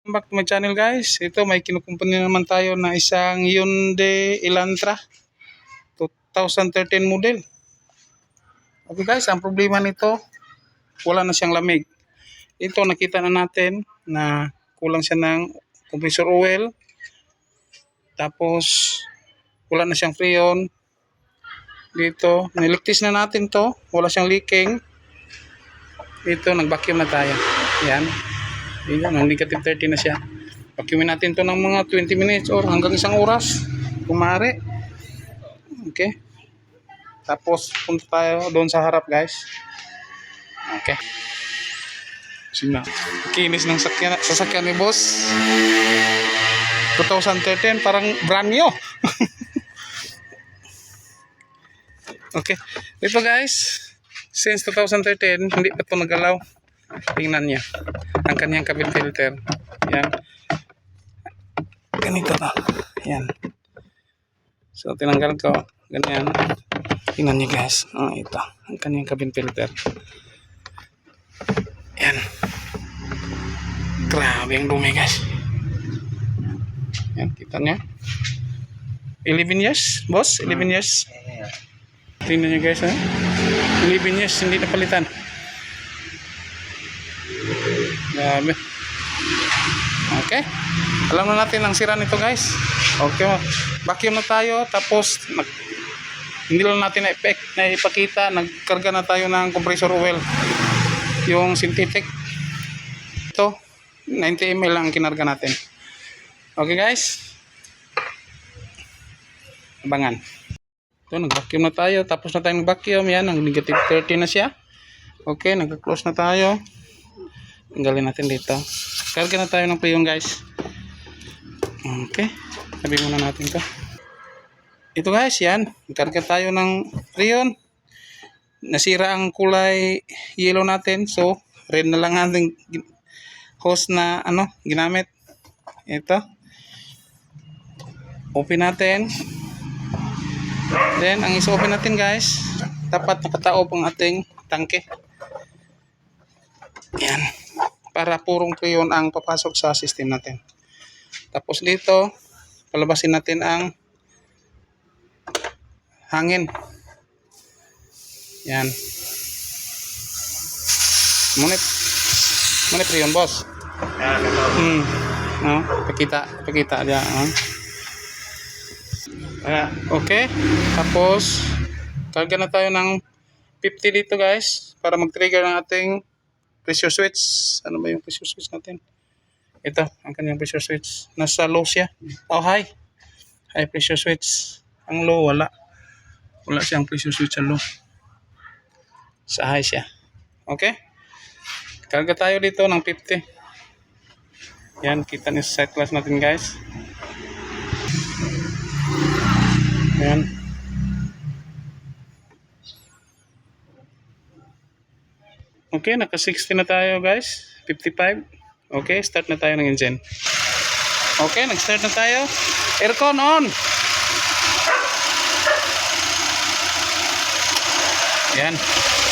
Back to my channel guys. Ito may kinukumpanya naman tayo na isang Hyundai Elantra 2013 model. Okay guys, ang problema nito, wala na siyang lamig. Ito nakita na natin na kulang siya ng compressor oil. Tapos wala na siyang freon. Dito, niligtis na natin to, wala siyang leaking. Dito nag-vacuum na tayo. Yan. Yan, negative 30 na siya. Vacuumin natin to ng mga 20 minutes or hanggang isang oras kung maaari. Okay. Tapos punta tayo doon sa harap guys. Okay. Sina. Kinis ng sasakyan ni boss. 2013 parang brand new. Okay. Dito guys, since 2013 hindi pa ito nag-alaw. Tingnan niya ang kanyang cabin filter. Yan. Ganito na. Yan. So tinanggal ko. Ganyan. Tingnan niyo guys. Ito. Ang kanyang cabin filter. Yan. Grabe ang dumi guys. Yan. Kita niyo. 11 years. Boss? 11 years. Tingnan niyo guys. 11 years. Hindi napalitan. Grabe. Okay. Alam na natin ang sira nito guys. Okay. Vacuum na tayo. Tapos hindi lang natin na ipakita. Nagkarga na tayo ng compressor oil. Yung synthetic. Ito. 90 ml lang ang kinarga natin. Okay guys. Abangan. Ito. Nag-vacuum na tayo. Tapos na tayo nag-vacuum. Yan. Ang negative 30 na siya. Okay. Nag-close na tayo. Tanggalin natin dito. Karga na tayo ng freon guys. Okay. Sabi muna natin to. Ito guys, yan. Karga tayo ng freon. Nasira ang kulay yellow natin. So, red na lang ating hose na ginamit. Ito. Open natin. Then, ang is-open natin guys, dapat nakataob ang ating tangke. Yan. Para purong freon ang papasok sa system natin. Tapos dito, palabasin natin ang hangin. Yan. Munip freon boss. No, pakita dia. Okay. Tapos karga na tayo ng 50 dito guys para mag-trigger ang ating pressure switch. Ano ba yung pressure switch natin? Ito, ang kanyang pressure switch. Nasa low siya. High. High pressure switch. Ang low, wala. Wala siyang pressure switch sa low. Sa high siya. Okay? Karga tayo dito ng 50. Yan, kita niyo sa side class natin guys. Yan. Okay, naka 60 na tayo guys. 55. Okay, start na tayo ng engine. Okay, nag-start na tayo. Aircon on. Yan.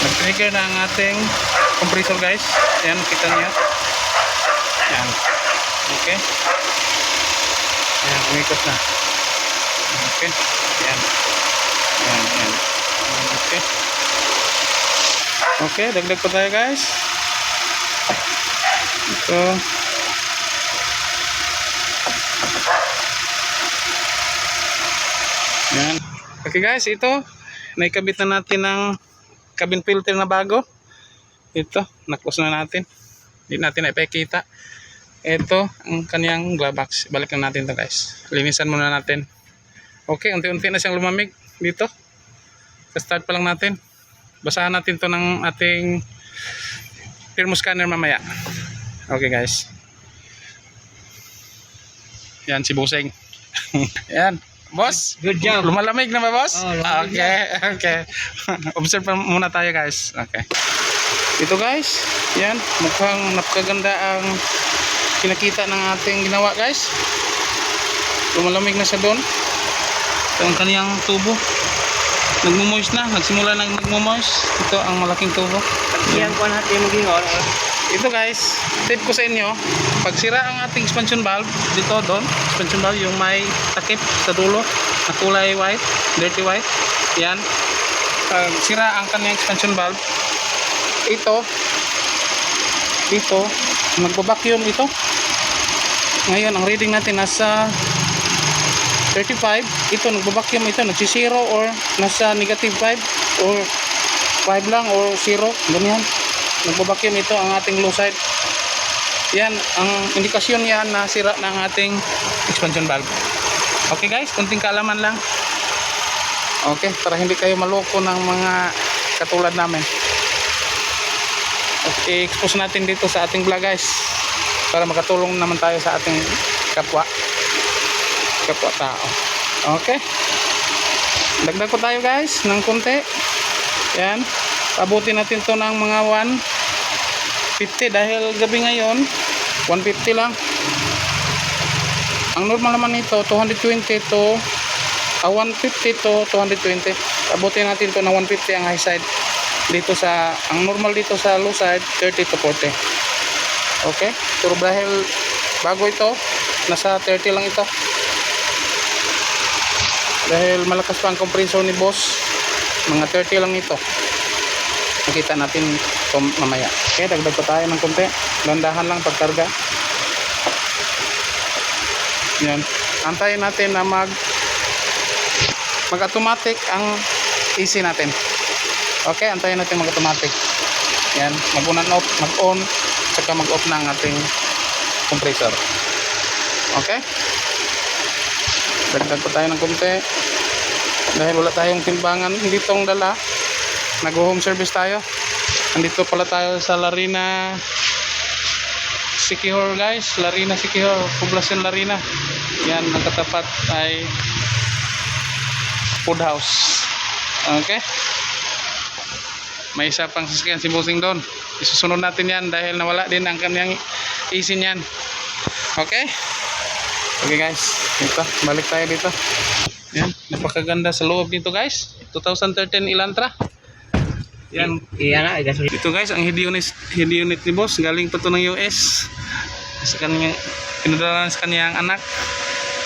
Nag-trigger na ang ating compressor guys. Yan, kita niyo. Yan. Okay. Yan, umikot na. Okay. Yan. Yan. Okay. Okay, dagdag pa tayo guys. Ito. Yan. Okay guys, ito. Naikabit na natin ng cabin filter na bago. Ito, na-close na natin. Hindi natin na ipakita. Ito, ang kanyang glove box. Balik na natin ito guys. Linisan muna natin. Okay, unti-unti na siyang lumamig dito. Sa-start pa lang natin. Basahan natin to ng ating thermoscanner mamaya. Okay guys. Yan si Buseng. Yan. Boss, good job. Lumalamig na ba boss? Oh, okay. Observe pa muna tayo guys. Okay. Ito guys. Yan. Mukhang napakaganda ang kinakita ng ating ginawa guys. Lumalamig na siya doon. Ito ang kaniyang tubo. Nagmumoist na, nagsimula na nagmumoist. Ito ang malaking tubo. Yan po natin maging ito guys, tip ko sa inyo, pag sira ang ating expansion valve dito doon, expansion valve yung may takip sa dulo na kulay white, dirty white, yan, pag sira ang kanyang expansion valve, ito dito nagbabacuum ito. Ngayon ang reading natin nasa 35, ito nagbabacuum ito, nagsisiro or nasa negative 5 or 5 lang or 0, ganyan. Nagbabacuum ito ang ating low side. Yan ang indikasyon yan na sira ng ating expansion valve. Okay guys, kunting kaalaman lang. Okay, para hindi kayo maloko ng mga katulad namin. Okay, expose natin dito sa ating vlog guys, para makatulong naman tayo sa ating kapwa tao. Okay, dagdag ko tayo guys ng konti. Yan, abutin natin to ng mga 150 dahil gabi ngayon 150 lang. Ang normal naman nito 220 to 150 to 220. Abutin natin to ng 150 ang high side. Dito sa ang normal dito sa low side 30 to 40. Okay, pero dahil bago ito nasa 30 lang ito, dahil malakas pa ang compressor ni boss, mga 30 lang ito. Nakita natin ito mamaya. Okay, dagdag pa tayo ng konti, landahan lang pagkarga. Yan, antayin natin na mag automatic ang AC natin. Okay, antayin natin mag automatic. Yan, mag-on and off, mag-on saka mag-off na ang ating compressor. Okay, dagdag pa tayo ng konti dahil wala tayong timbangan ditong dala. Nag-home service tayo. Andito pala tayo sa Larina Siquijor guys, Larina Siquijor, Poblacion Larina. Yan, nagkatapat ay food house. Okay, may isa pang sasakyan si Bossing doon. Isusunod natin yan dahil nawala din ang kanyang AC niyan. Okay, okay guys, ito, balik tayo dito. Yan, napakaganda sa loob dito guys. 2013 Elantra. Yan, ito guys, ang head unit ni boss, galing pa to ng US sa kanyang, pinadala sa kanyang anak.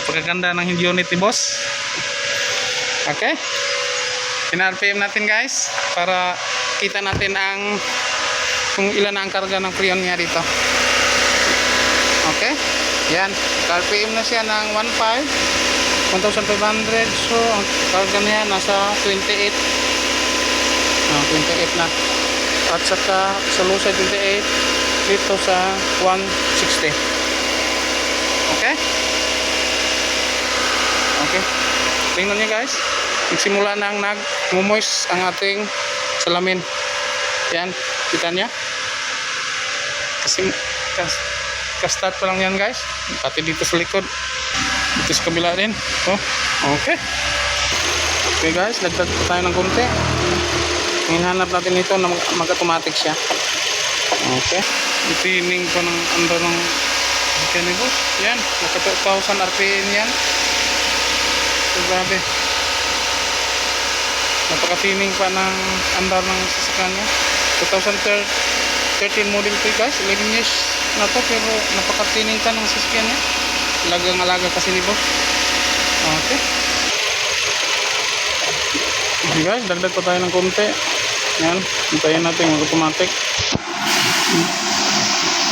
Pagkaganda ng head unit ni boss. Okay, pina-RPM natin guys para kita natin ang kung ilan na ang karga ng freon niya dito. Okay, yan, RPM na siya ng 1,500. So ang karga niya nasa 28 na, at saka sa low side 28, dito sa 160. Okay, okay, tingnan niyo guys, nagsimula na ang nag-moist ang ating salamin. Yan, kita niya kasi ka-start pa lang yan guys, pati dito sa likod, dito sa kabila din. Oh, okay, okay guys, dagdag pa tayo ng konti. Hinahanap natin ito na mag-automatic siya. Okay, itining ko ng under ng sasakyan ni boss. Yan, naka 2,000 RPM yan. So, grabe, napakatining pa ng andar ng sasakyan niya. 2013 model 3 guys, 11 years na to, pero napakatining pa ng sasakyan niya. Alagang-alaga kasi ni boss. Okay, okay guys, dagdag pa tayo ng konti. Yan, hintayin natin mag-automatic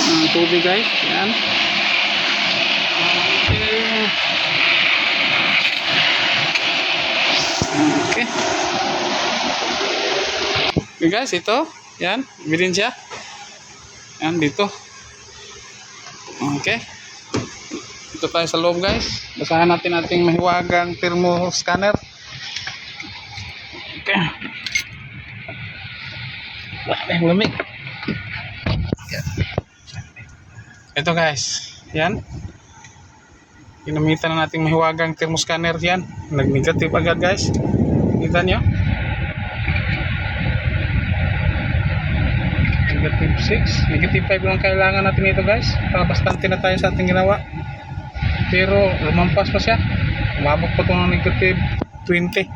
ang tubig guys. Yan, okay, okay guys, ito, yan, bilhin siya. Yan, dito. Okay, ito tayo sa loob guys. Basahan natin ating mahiwagang thermo scanner. Okay, lamig. Ito guys, yan, ginamitan na nating mahiwagang thermoscanner. Yan, nag-negative agad guys, kita nyo, negative 6, negative 5 lang kailangan natin ito guys, para bastante na tayo sa ating ginawa. Pero lumampas pa siya, umabot pa ito ng negative 20.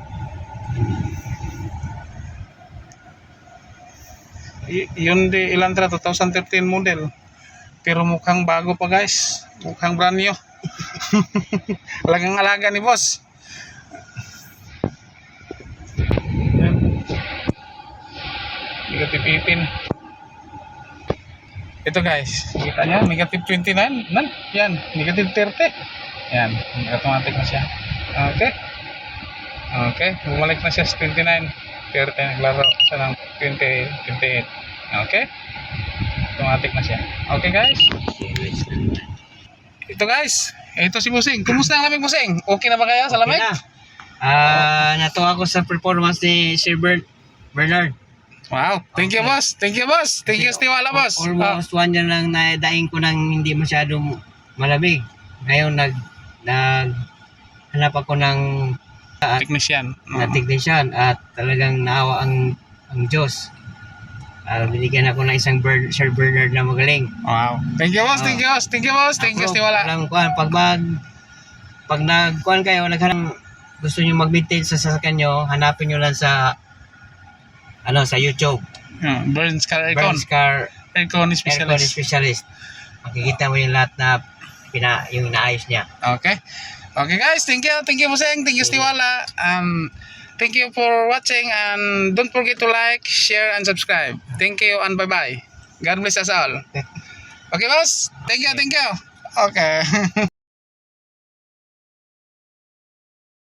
Hyundai Elantra 2013 model. Pero mukhang bago pa guys. Mukhang brand new. Alagang-alaga ni boss. Yan. Negative 18. Ito guys, kita nyo, negative 29. Yan, negative 30. Yan, automatic na siya. Okay. Okay, bumalik na siya sa 29. 30, naglaro siya ng 28. Okay. Automatic na siya. Okay guys. Ito guys, ito si Busing. Kumusta ang lamig, Busing? Okay na ba kayo sa lamig? Natuwa ako sa performance ni Sir Bernard. Wow, thank you boss. Thank you boss. Thank you Stiwala boss. Almost 1 year lang nadaing ko ng hindi masyadong malamig. Ngayon hanap ako ng Technician. na technician at talagang naawa ang Diyos. Binigyan ako ng isang Sir Bernard na magaling. Wow. Thank you boss. Thank you boss. Thank you boss. Thank you Stiwala. Alam ko, pag nagkuhan kayo, gusto niyo mag-maintain sa sasakyan nyo, hanapin nyo lang sa sa YouTube. Burns Car Aircon. Burns Car Aircon Aircon Specialist. Specialist. Makikita mo yung lahat na yung inaayos niya. Okay. Okay guys, thank you. Thank you Busing. Thank you Stiwala. Thank you for watching and don't forget to like, share and subscribe. Thank you and bye-bye. God bless us all. Okay boss. Thank you. Thank you. Okay.